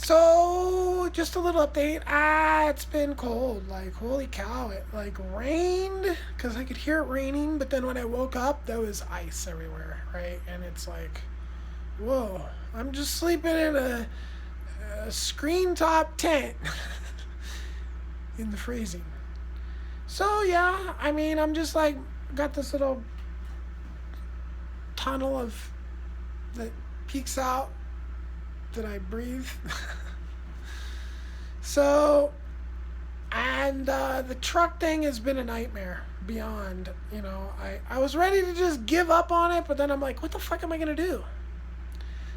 So, just a little update. It's been cold. Like, holy cow, it like rained because I could hear it raining, but then when I woke up, there was ice everywhere, right? And it's like, whoa, I'm just sleeping in a screen top tent in the freezing. So, yeah, I mean, I'm just like, got this little tunnel of that peeks out that I breathe. So, and the truck thing has been a nightmare beyond, I was ready to just give up on it, but then I'm like, what the fuck am I going to do?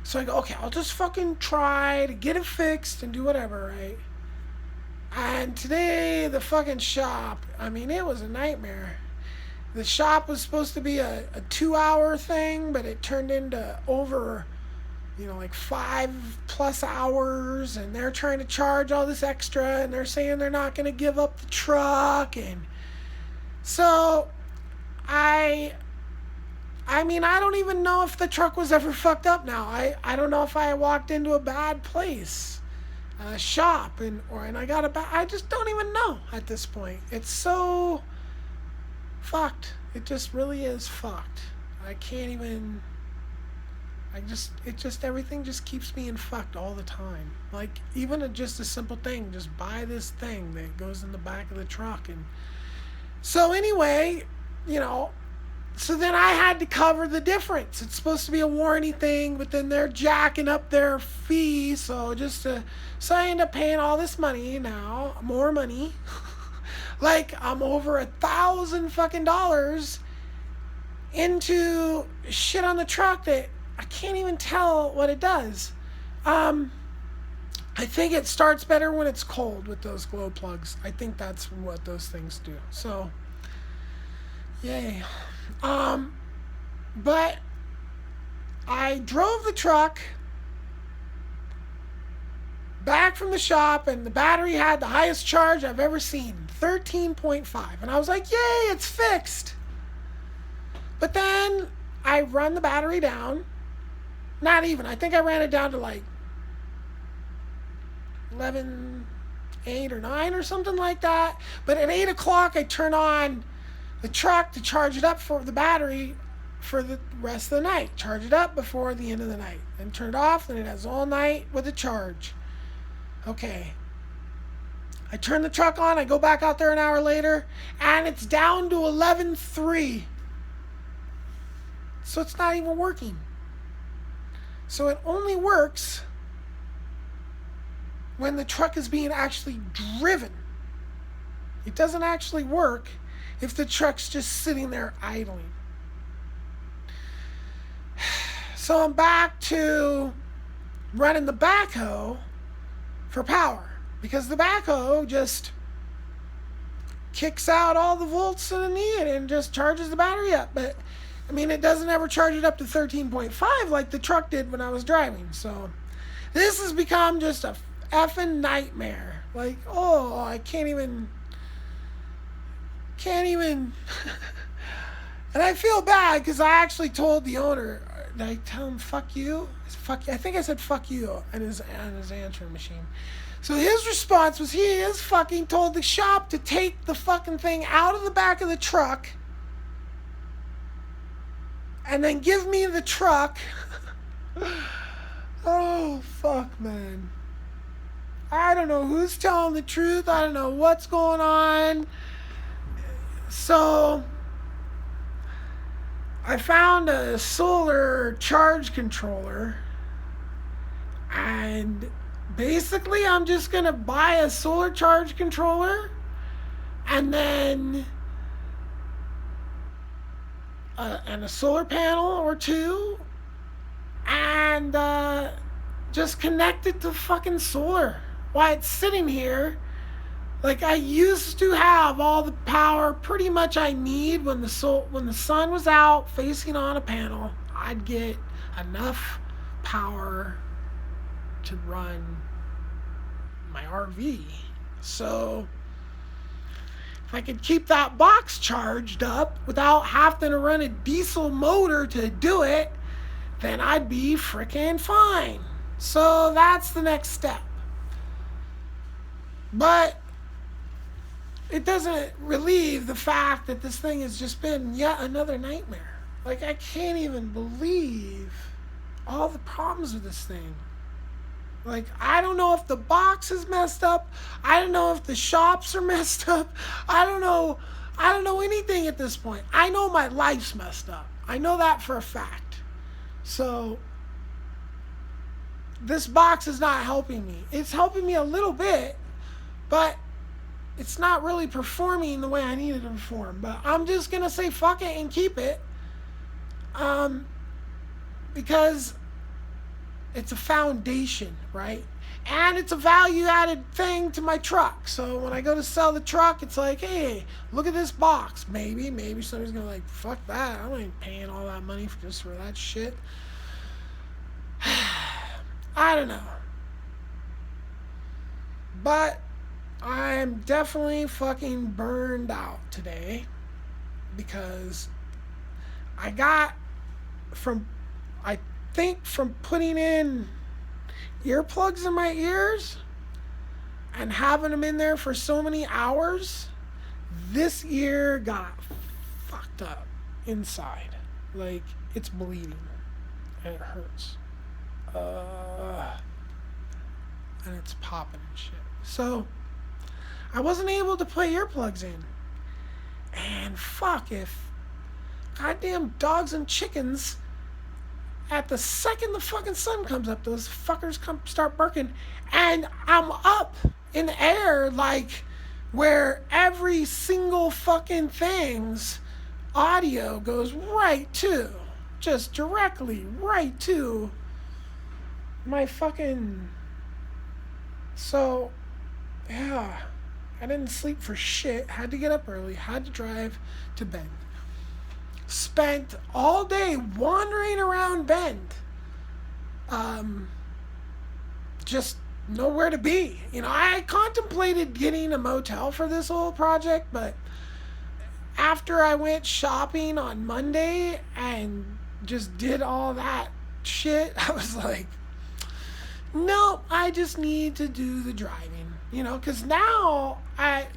So I go, okay, I'll just fucking try to get it fixed and do whatever, right? And today, the fucking shop, I mean, it was a nightmare. The shop was supposed to be a 2 hour thing, but it turned into over like 5+ hours, and they're trying to charge all this extra, and they're saying they're not going to give up the truck. And so I mean, I don't even know if the truck was ever fucked up now. I don't know if I walked into a bad place, a shop, and I got I just don't even know at this point. It's so fucked. It just really is fucked. I can't even. Everything just keeps being fucked all the time. Like, even just a simple thing, just buy this thing that goes in the back of the truck. And so anyway, so then I had to cover the difference. It's supposed to be a warranty thing, but then they're jacking up their fee. So so I end up paying all this money now, more money. Like, I'm over $1,000 fucking dollars into shit on the truck that I can't even tell what it does. I think it starts better when it's cold with those glow plugs. I think that's what those things do. So, yay. But I drove the truck back from the shop, and the battery had the highest charge I've ever seen, 13.5. And I was like, yay, it's fixed. But then I run the battery down. Not even. I think I ran it down to like 11.8 or 9 or something like that. But at 8 o'clock, I turn on the truck to charge it up for the battery for the rest of the night. Charge it up before the end of the night. Then turn it off, then it has all night with a charge. Okay. I turn the truck on, I go back out there an hour later, and it's down to 11.3. So it's not even working. So it only works when the truck is being actually driven. It doesn't actually work if the truck's just sitting there idling. So I'm back to running the backhoe for power, because the backhoe just kicks out all the volts that it needs and just charges the battery up. But I mean, it doesn't ever charge it up to 13.5 like the truck did when I was driving. So this has become just a effing nightmare. Like, oh, I can't even. And I feel bad because I actually told the owner, did I tell him fuck you? Fuck you. I think I said fuck you on his answering machine. So his response was he has fucking told the shop to take the fucking thing out of the back of the truck and then give me the truck. Oh, fuck, man. I don't know who's telling the truth. I don't know what's going on. So, I found a solar charge controller. And basically, I'm just going to buy a solar charge controller. And then and a solar panel or two, and just connect it to fucking solar while it's sitting here. Like, I used to have all the power pretty much I need when the sun was out facing on a panel. I'd get enough power to run my RV. So if I could keep that box charged up without having to run a diesel motor to do it, then I'd be freaking fine. So that's the next step. But it doesn't relieve the fact that this thing has just been yet another nightmare. Like, I can't even believe all the problems with this thing. Like, I don't know if the box is messed up. I don't know if the shops are messed up. I don't know. I don't know anything at this point. I know my life's messed up. I know that for a fact. So, this box is not helping me. It's helping me a little bit, but it's not really performing the way I need it to perform. But I'm just going to say fuck it and keep it. Because it's a foundation, right? And it's a value-added thing to my truck. So when I go to sell the truck, it's like, hey, look at this box. Maybe somebody's going to like, fuck that. I ain't paying all that money just for that shit. I don't know. But I'm definitely fucking burned out today because I got I think from putting in earplugs in my ears and having them in there for so many hours, this ear got fucked up inside. Like, it's bleeding and it hurts. And it's popping and shit. So, I wasn't able to put earplugs in. And fuck, if goddamn dogs and chickens, at the second the fucking sun comes up, those fuckers start barking, and I'm up in the air, like, where every single fucking thing's audio goes right to, just directly right to my fucking... So, yeah, I didn't sleep for shit, had to get up early, had to drive to Bend. Spent all day wandering around Bend. Just nowhere to be. You know, I contemplated getting a motel for this whole project, but after I went shopping on Monday and just did all that shit, I was like, nope, I just need to do the driving. You know, because now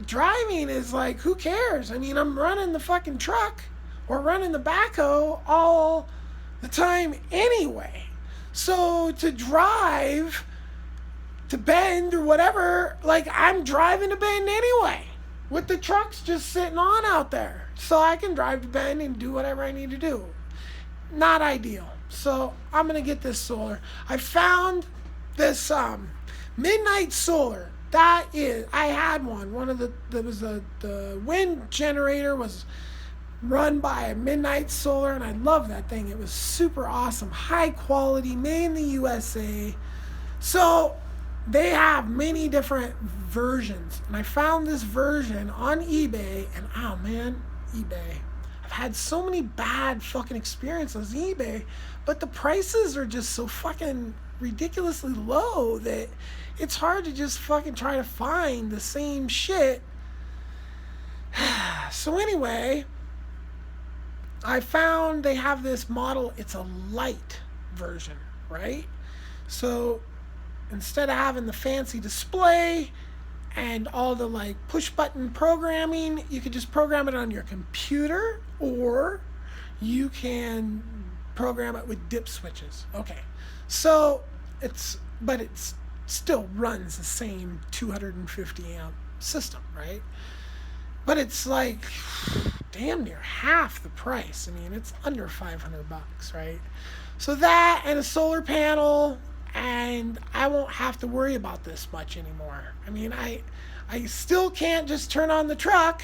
driving is like, who cares? I mean, I'm running the fucking truck or running the backhoe all the time anyway. So to drive to Bend or whatever, like, I'm driving to Bend anyway, with the trucks just sitting on out there. So I can drive to Bend and do whatever I need to do. Not ideal. So I'm going to get this solar. I found this Midnight Solar. That is, I had one of the wind generator was run by a Midnight Solar, and I love that thing. It was super awesome, high quality, made in the USA. So they have many different versions, and I found this version on eBay, and oh man, eBay. I've had so many bad fucking experiences on eBay, but the prices are just so fucking ridiculously low that it's hard to just fucking try to find the same shit. So anyway, I found they have this model. It's a light version, right? So instead of having the fancy display and all the like push button programming, you could just program it on your computer, or you can program it with dip switches. Okay, so it's still runs the same 250 amp system, right? But it's like damn near half the price. I mean, it's under $500, right? So that and a solar panel, and I won't have to worry about this much anymore. I mean, I still can't just turn on the truck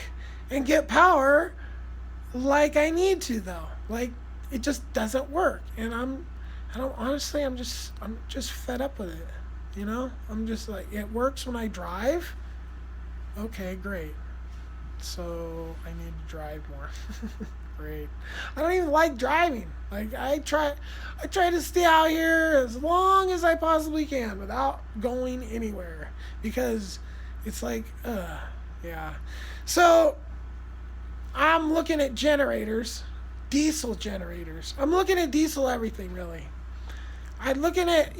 and get power like I need to, though. Like, it just doesn't work. And I'm just fed up with it. You know? I'm just like, it works when I drive. Okay, great. So I need to drive more. Great. I don't even like driving. Like, I try to stay out here as long as I possibly can without going anywhere, because it's like, yeah. So I'm looking at generators, diesel generators. I'm looking at diesel everything, really. I'm looking at,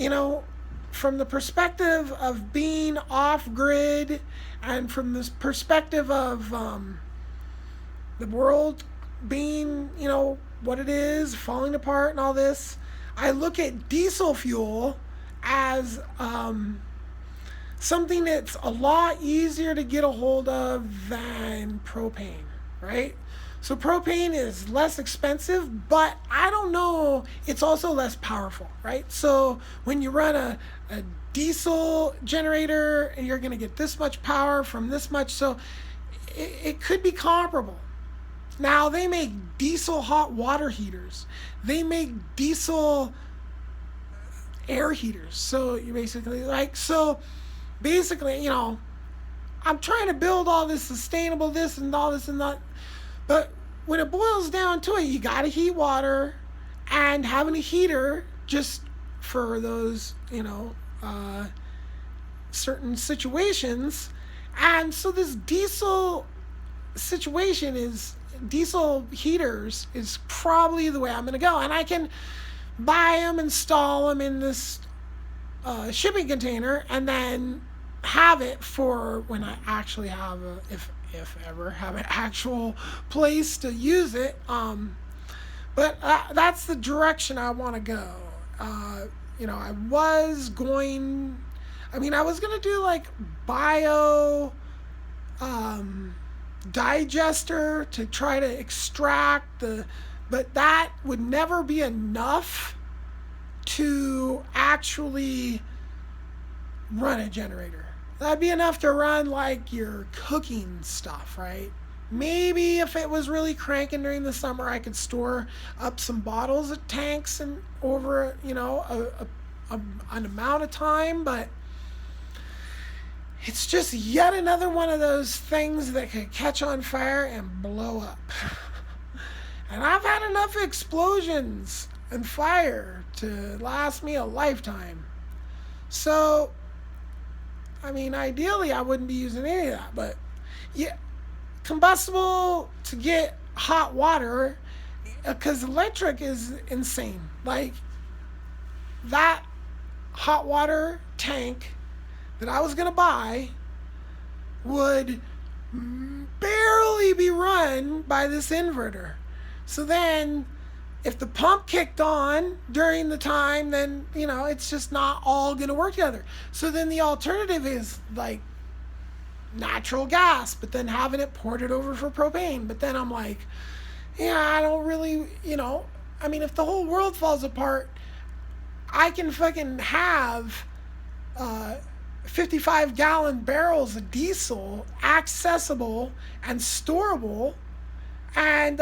from the perspective of being off grid, and from this perspective of the world being, what it is, falling apart and all this, I look at diesel fuel as something that's a lot easier to get a hold of than propane, right? So propane is less expensive, but I don't know, it's also less powerful, right? So when you run a diesel generator, you're going to get this much power from this much, so it could be comparable. Now, they make diesel hot water heaters. They make diesel air heaters. So you basically, I'm trying to build all this sustainable this and all this and that. But when it boils down to it, you got to heat water, and having a heater just for those, certain situations. And so this diesel heaters is probably the way I'm going to go. And I can buy them, install them in this shipping container, and then have it for when I actually have if ever have an actual place to use it. But that's the direction I want to go. I was going to do like bio digester to try to extract but that would never be enough to actually run a generator. That'd be enough to run like your cooking stuff, right? Maybe if it was really cranking during the summer, I could store up some bottles of tanks and over, an amount of time, but it's just yet another one of those things that could catch on fire and blow up. And I've had enough explosions and fire to last me a lifetime. So, ideally I wouldn't be using any of that, but yeah, combustible to get hot water, because electric is insane. Like, that hot water tank that I was going to buy would barely be run by this inverter. So then, if the pump kicked on during the time, then, it's just not all going to work together. So then the alternative is, like, natural gas, but then having it ported over for propane. But then I'm like, I don't really, if the whole world falls apart, I can fucking have 55-gallon barrels of diesel accessible and storable, and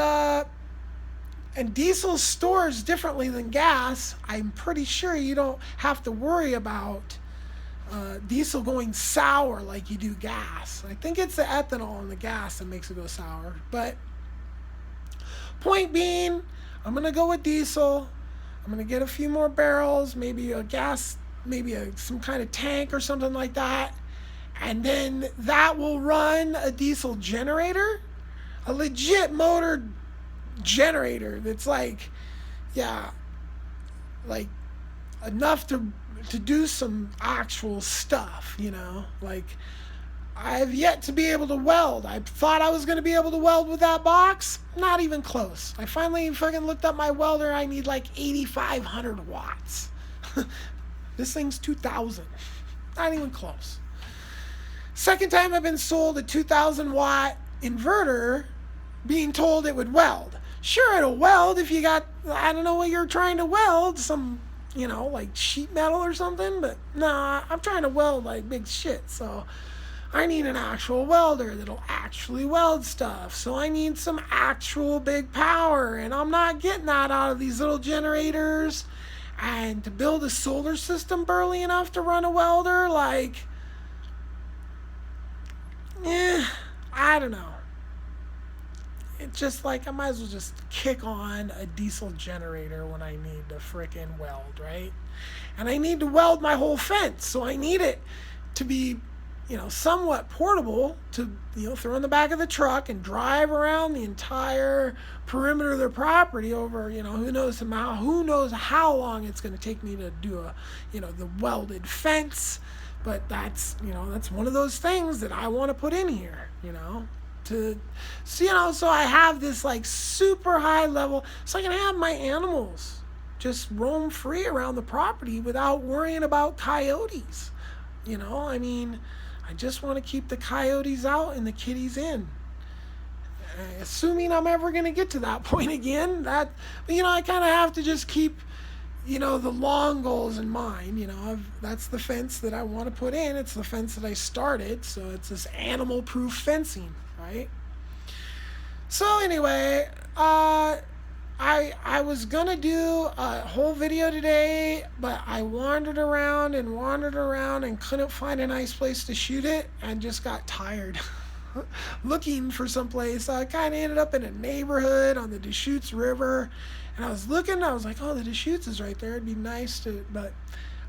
diesel stores differently than gas. I'm pretty sure you don't have to worry about diesel going sour like you do gas. I think it's the ethanol in the gas that makes it go sour. But point being, I'm going to go with diesel. I'm going to get a few more barrels, maybe a gas, maybe some kind of tank or something like that. And then that will run a diesel generator, a legit motor generator that's like enough to do some actual stuff, like, I've yet to be able to weld. I thought I was going to be able to weld with that box. Not even close. I finally fucking looked up my welder. I need like 8,500 watts. This thing's 2,000. Not even close. Second time I've been sold a 2,000 watt inverter being told it would weld. Sure, it'll weld if you got, I don't know what you're trying to weld, some, like sheet metal or something, but nah, I'm trying to weld like big shit, so I need an actual welder that'll actually weld stuff, so I need some actual big power, and I'm not getting that out of these little generators. And to build a solar system burly enough to run a welder, I don't know. It's just like, I might as well just kick on a diesel generator when I need to frickin' weld, right? And I need to weld my whole fence, so I need it to be somewhat portable to, throw in the back of the truck and drive around the entire perimeter of their property over, who knows how long it's going to take me to do the welded fence. But that's one of those things that I want to put in here, so I have this like super high level, so I can have my animals just roam free around the property without worrying about coyotes. I mean, I just want to keep the coyotes out and the kitties in. Assuming I'm ever going to get to that point again, I kind of have to just keep, the long goals in mind. That's the fence that I want to put in. It's the fence that I started, so it's this animal-proof fencing, right? So anyway, I was gonna do a whole video today, but I wandered around and couldn't find a nice place to shoot it and just got tired looking for some place. So I kind of ended up in a neighborhood on the Deschutes River, and I was like, oh, the Deschutes is right there. It'd be nice to, but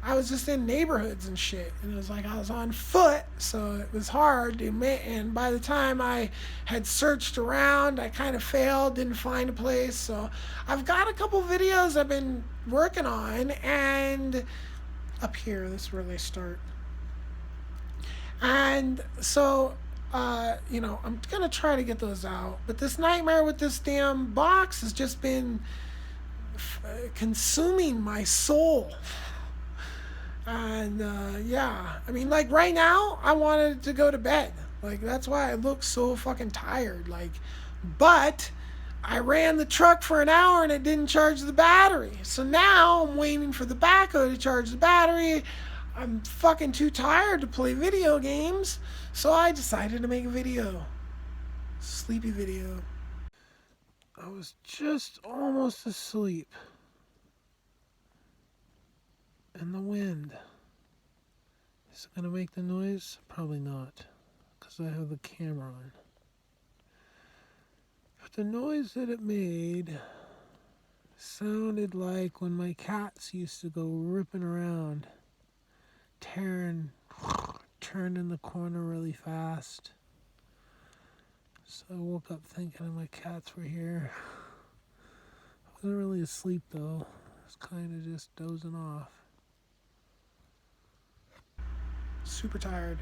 I was just in neighborhoods and shit, and it was like I was on foot, so it was hard to admit. And by the time I had searched around, I kind of failed, didn't find a place. So I've got a couple videos I've been working on, and up here, this is where they start. And so, I'm gonna try to get those out. But this nightmare with this damn box has just been consuming my soul. And I mean, like right now, I wanted to go to bed. Like that's why I look so fucking tired. But I ran the truck for an hour and it didn't charge the battery. So now I'm waiting for the backhoe to charge the battery. I'm fucking too tired to play video games. So I decided to make a video. Sleepy video. I was just almost asleep. And the wind. Is it going to make the noise? Probably not, because I have the camera on. But the noise that it made sounded like when my cats used to go ripping around, turning the corner really fast. So I woke up thinking my cats were here. I wasn't really asleep though. I was kind of just dozing off. Super tired.